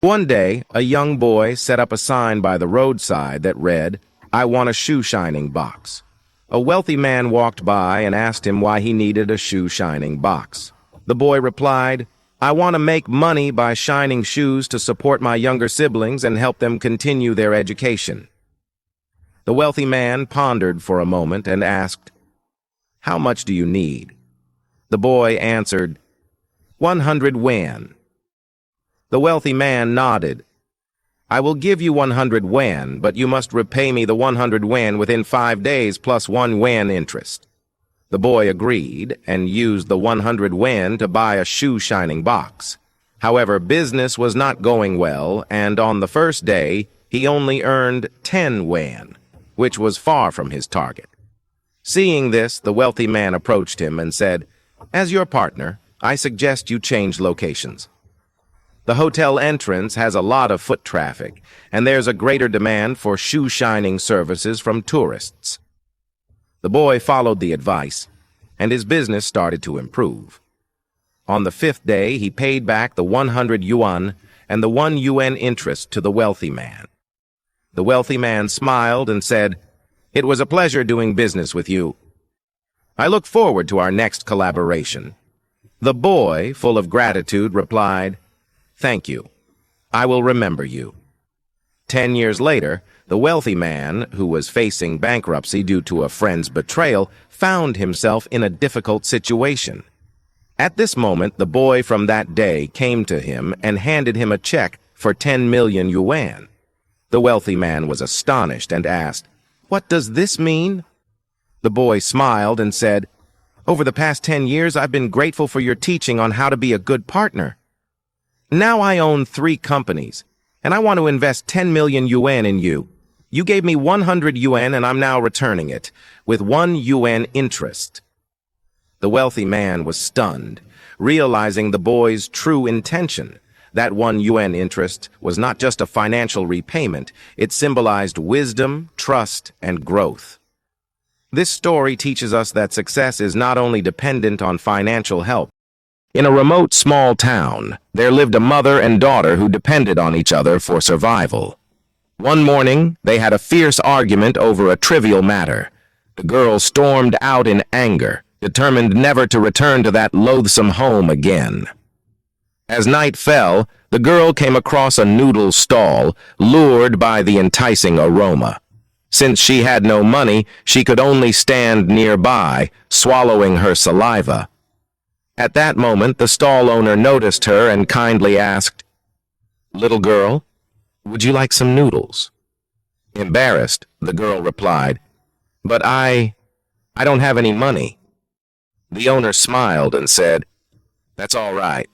One day, a young boy set up a sign by the roadside that read, "I want a shoe shining box." A wealthy man walked by and asked him why he needed a shoe shining box. The boy replied, "I want to make money by shining shoes to support my younger siblings and help them continue their education." The wealthy man pondered for a moment and asked, "How much do you need?" The boy answered, 100 yuan. The wealthy man nodded. "I will give you 100 yuan, but you must repay me the 100 yuan within 5 days plus 1 yuan interest." The boy agreed and used the 100 yuan to buy a shoe-shining box. However, business was not going well, and on the first day, he only earned 10 yuan, which was far from his target. Seeing this, the wealthy man approached him and said, "As your partner, I suggest you change locations. The hotel entrance has a lot of foot traffic, and there's a greater demand for shoe-shining services from tourists." The boy followed the advice, and his business started to improve. On the 5th day, he paid back the 100 yuan and the 1 yuan interest to the wealthy man. The wealthy man smiled and said, "It was a pleasure doing business with you. I look forward to our next collaboration." The boy, full of gratitude, replied, "Thank you. I will remember you." 10 years later, the wealthy man, who was facing bankruptcy due to a friend's betrayal, found himself in a difficult situation. At this moment, the boy from that day came to him and handed him a check for 10 million yuan. The wealthy man was astonished and asked, "What does this mean?" The boy smiled and said, "Over the past 10 years, I've been grateful for your teaching on how to be a good partner. Now I own 3 companies, and I want to invest 10 million yuan in you. You gave me 100 yuan, and I'm now returning it, with 1 yuan interest." The wealthy man was stunned, realizing the boy's true intention. That 1 yuan interest was not just a financial repayment, it symbolized wisdom, trust, and growth. This story teaches us that success is not only dependent on financial help. In a remote small town, there lived a mother and daughter who depended on each other for survival. One morning, they had a fierce argument over a trivial matter. The girl stormed out in anger, determined never to return to that loathsome home again. As night fell, the girl came across a noodle stall, lured by the enticing aroma. Since she had no money, she could only stand nearby, swallowing her saliva. At that moment, the stall owner noticed her and kindly asked, "Little girl, would you like some noodles?" Embarrassed, the girl replied, "But I don't have any money." The owner smiled and said, "That's all right.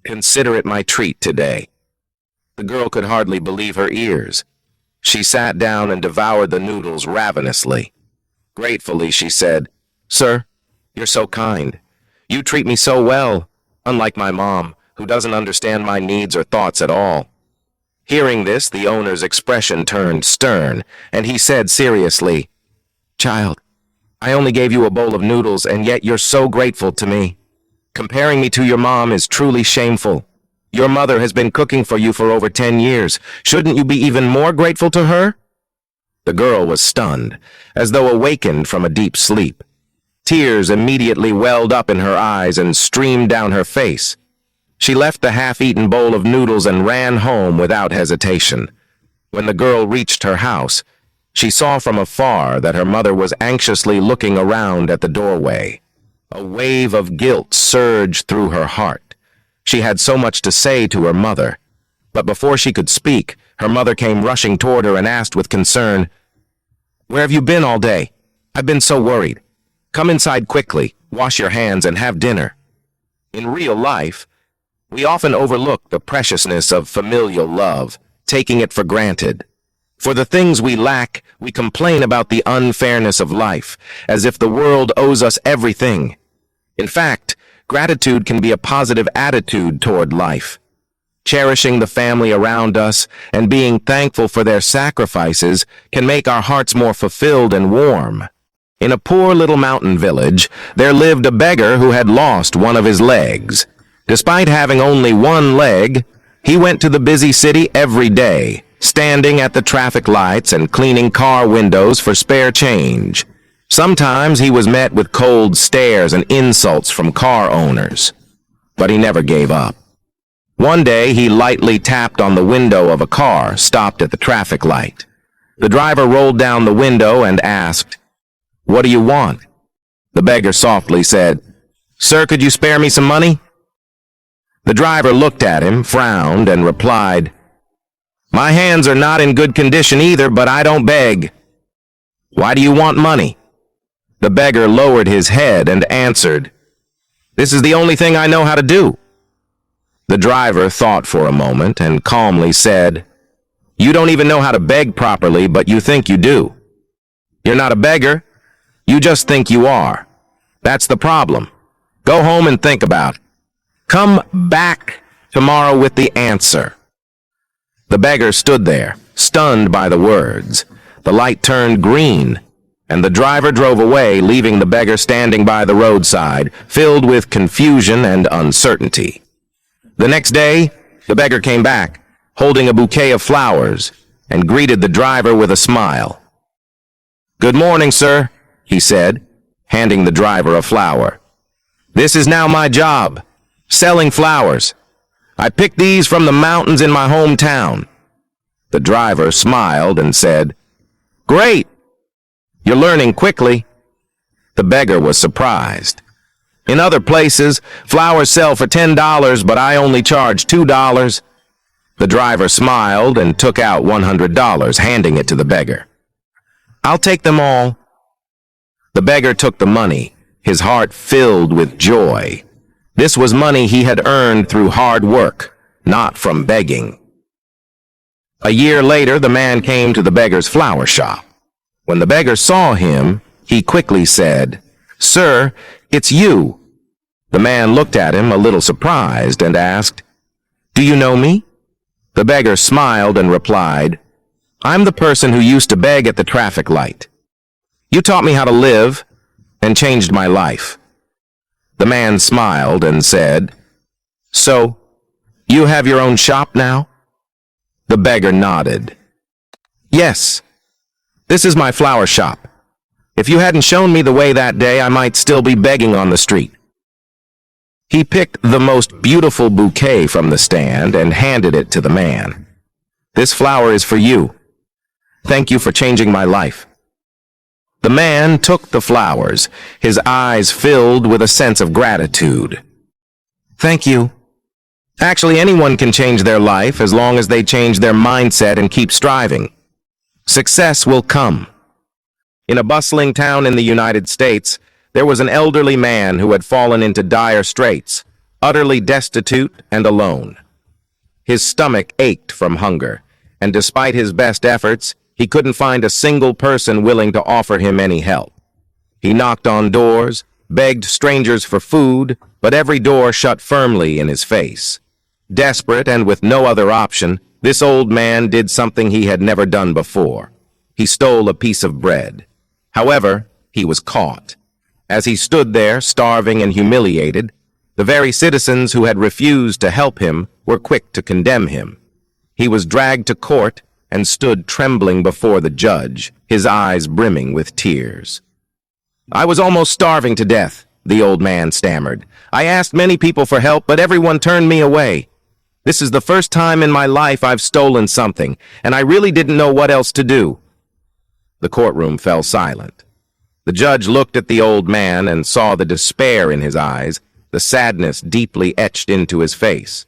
Consider it my treat today." The girl could hardly believe her ears. She sat down and devoured the noodles ravenously. Gratefully, she said, "Sir, you're so kind. You treat me so well, unlike my mom, who doesn't understand my needs or thoughts at all." Hearing this, the owner's expression turned stern, and he said seriously, "Child, I only gave you a bowl of noodles, and yet you're so grateful to me. Comparing me to your mom is truly shameful. Your mother has been cooking for you for over 10 years. Shouldn't you be even more grateful to her?" The girl was stunned, as though awakened from a deep sleep. Tears immediately welled up in her eyes and streamed down her face. She left the half-eaten bowl of noodles and ran home without hesitation. When the girl reached her house, she saw from afar that her mother was anxiously looking around at the doorway. A wave of guilt surged through her heart. She had so much to say to her mother, but before she could speak, her mother came rushing toward her and asked with concern, "Where have you been all day? I've been so worried. Come inside quickly, wash your hands, and have dinner." In real life, we often overlook the preciousness of familial love, taking it for granted. For the things we lack, we complain about the unfairness of life, as if the world owes us everything. In fact, gratitude can be a positive attitude toward life. Cherishing the family around us and being thankful for their sacrifices can make our hearts more fulfilled and warm. In a poor little mountain village, there lived a beggar who had lost one of his legs. Despite having only one leg, He went to the busy city every day, standing at the traffic lights and cleaning car windows for spare change. Sometimes he was met with cold stares and insults from car owners, but he never gave up. One day, he lightly tapped on the window of a car stopped at the traffic light. The driver rolled down the window and asked, "What do you want?" The beggar softly said, "Sir, could you spare me some money?" The driver looked at him, frowned, and replied, "My hands are not in good condition either, but I don't beg. Why do you want money?" The beggar lowered his head and answered, "This is the only thing I know how to do." The driver thought for a moment and calmly said, "You don't even know how to beg properly, but you think you do. You're not a beggar. You just think you are. That's the problem. Go home and think about it. Come back tomorrow with the answer." The beggar stood there, stunned by the words. The light turned green, and the driver drove away, leaving the beggar standing by the roadside, filled with confusion and uncertainty. The next day, the beggar came back, holding a bouquet of flowers, and greeted the driver with a smile. "Good morning, sir," he said, handing the driver a flower. "This is now my job, selling flowers. I picked these from the mountains in my hometown." The driver smiled and said, "Great! You're learning quickly." The beggar was surprised. "In other places, flowers sell for $10, but I only charge $2. The driver smiled and took out $100, handing it to the beggar. "I'll take them all." The beggar took the money, his heart filled with joy. This was money he had earned through hard work, not from begging. A year later, the man came to the beggar's flower shop. When the beggar saw him, he quickly said, "Sir, it's you." The man looked at him a little surprised and asked, "Do you know me?" The beggar smiled and replied, "I'm the person who used to beg at the traffic light. You taught me how to live and changed my life." The man smiled and said, "So, you have your own shop now?" The beggar nodded. "Yes, this is my flower shop. If you hadn't shown me the way that day, I might still be begging on the street." He picked the most beautiful bouquet from the stand and handed it to the man. "This flower is for you. Thank you for changing my life." The man took the flowers, his eyes filled with a sense of gratitude. "Thank you. Actually, anyone can change their life as long as they change their mindset and keep striving. Success will come." In a bustling town in the United States, there was an elderly man who had fallen into dire straits, utterly destitute and alone. His stomach ached from hunger, and despite his best efforts, he couldn't find a single person willing to offer him any help. He knocked on doors, begged strangers for food, but every door shut firmly in his face. Desperate and with no other option, this old man did something he had never done before. He stole a piece of bread. However, he was caught. As he stood there, starving and humiliated, the very citizens who had refused to help him were quick to condemn him. He was dragged to court and stood trembling before the judge, his eyes brimming with tears. "I was almost starving to death," the old man stammered. "I asked many people for help, but everyone turned me away. This is the first time in my life I've stolen something, and I really didn't know what else to do." The courtroom fell silent. The judge looked at the old man and saw the despair in his eyes, the sadness deeply etched into his face.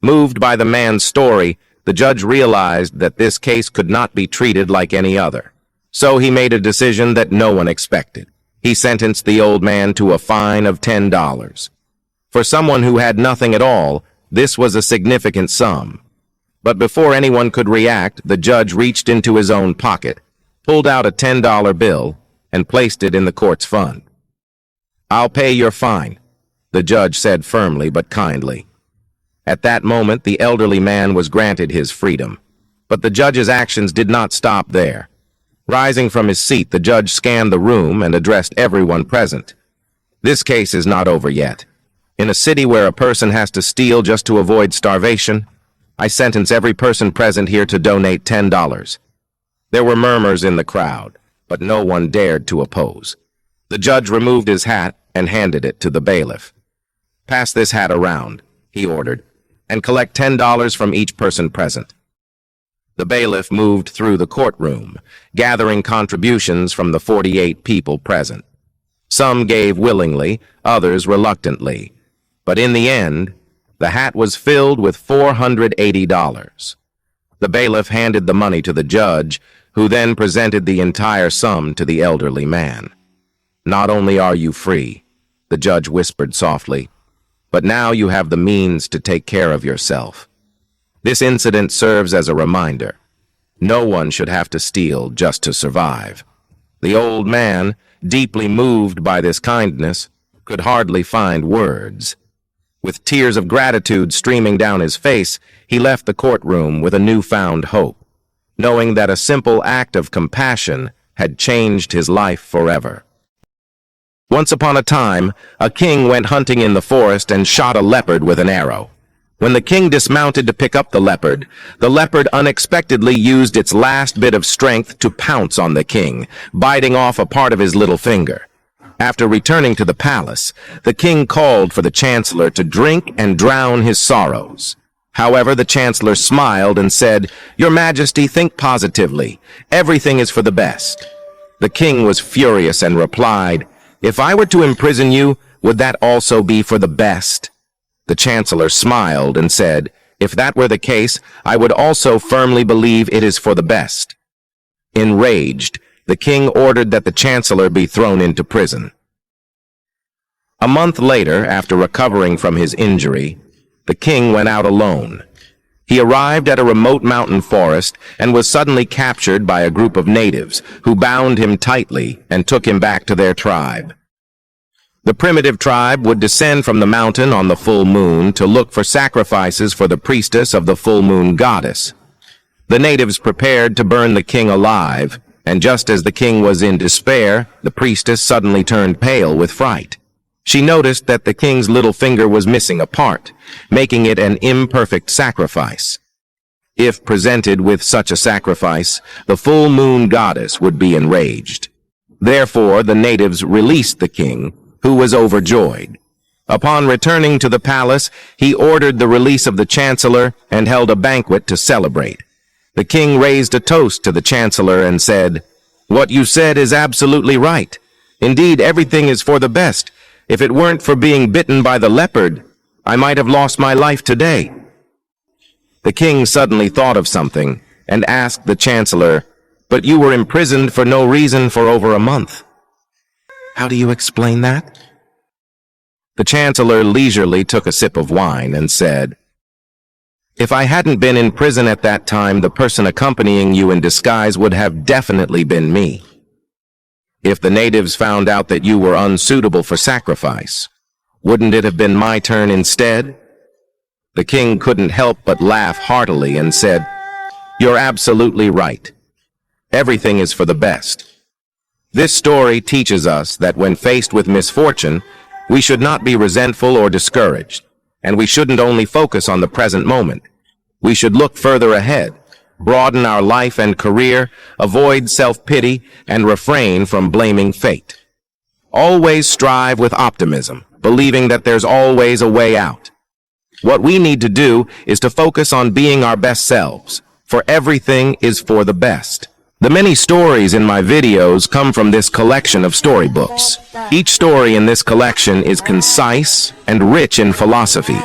Moved by the man's story, the judge realized that this case could not be treated like any other. So he made a decision that no one expected. He sentenced the old man to a fine of $10. For someone who had nothing at all, this was a significant sum. But before anyone could react, the judge reached into his own pocket, pulled out a $10 bill, and placed it in the court's fund. "I'll pay your fine," the judge said firmly but kindly. At that moment, the elderly man was granted his freedom. But the judge's actions did not stop there. Rising from his seat, the judge scanned the room and addressed everyone present. "This case is not over yet. In a city where a person has to steal just to avoid starvation, I sentence every person present here to donate $10. There were murmurs in the crowd, but no one dared to oppose. The judge removed his hat and handed it to the bailiff. "Pass this hat around," he ordered, "and collect $10 from each person present." The bailiff moved through the courtroom, gathering contributions from the 48 people present. Some gave willingly, others reluctantly. But in the end, the hat was filled with $480. The bailiff handed the money to the judge, who then presented the entire sum to the elderly man. "Not only are you free," the judge whispered softly, "but now you have the means to take care of yourself." This incident serves as a reminder. No one should have to steal just to survive. The old man, deeply moved by this kindness, could hardly find words. With tears of gratitude streaming down his face, he left the courtroom with a newfound hope, knowing that a simple act of compassion had changed his life forever. Once upon a time, a king went hunting in the forest and shot a leopard with an arrow. When the king dismounted to pick up the leopard unexpectedly used its last bit of strength to pounce on the king, biting off a part of his little finger. After returning to the palace, the king called for the chancellor to drink and drown his sorrows. However, the chancellor smiled and said, "Your Majesty, think positively. Everything is for the best." The king was furious and replied, "If I were to imprison you, would that also be for the best?" The chancellor smiled and said, "If that were the case, I would also firmly believe it is for the best." Enraged, the king ordered that the chancellor be thrown into prison. A month later, after recovering from his injury, the king went out alone. He arrived at a remote mountain forest and was suddenly captured by a group of natives who bound him tightly and took him back to their tribe. The primitive tribe would descend from the mountain on the full moon to look for sacrifices for the priestess of the full moon goddess. The natives prepared to burn the king alive, and just as the king was in despair, the priestess suddenly turned pale with fright. She noticed that the king's little finger was missing a part, making it an imperfect sacrifice. If presented with such a sacrifice, the full moon goddess would be enraged. Therefore, the natives released the king, who was overjoyed. Upon returning to the palace, he ordered the release of the chancellor and held a banquet to celebrate. The king raised a toast to the chancellor and said, "What you said is absolutely right. Indeed, everything is for the best. If it weren't for being bitten by the leopard, I might have lost my life today." The king suddenly thought of something and asked the chancellor, "But you were imprisoned for no reason for over a month. How do you explain that?" The chancellor leisurely took a sip of wine and said, "If I hadn't been in prison at that time, the person accompanying you in disguise would have definitely been me. If the natives found out that you were unsuitable for sacrifice, wouldn't it have been my turn instead?" The king couldn't help but laugh heartily and said, "You're absolutely right. Everything is for the best." This story teaches us that when faced with misfortune, we should not be resentful or discouraged, and we shouldn't only focus on the present moment. We should look further ahead, broaden our life and career, avoid self-pity, and refrain from blaming fate. Always strive with optimism, believing that there's always a way out. What we need to do is to focus on being our best selves, for everything is for the best. The many stories in my videos come from this collection of storybooks. Each story in this collection is concise and rich in philosophy.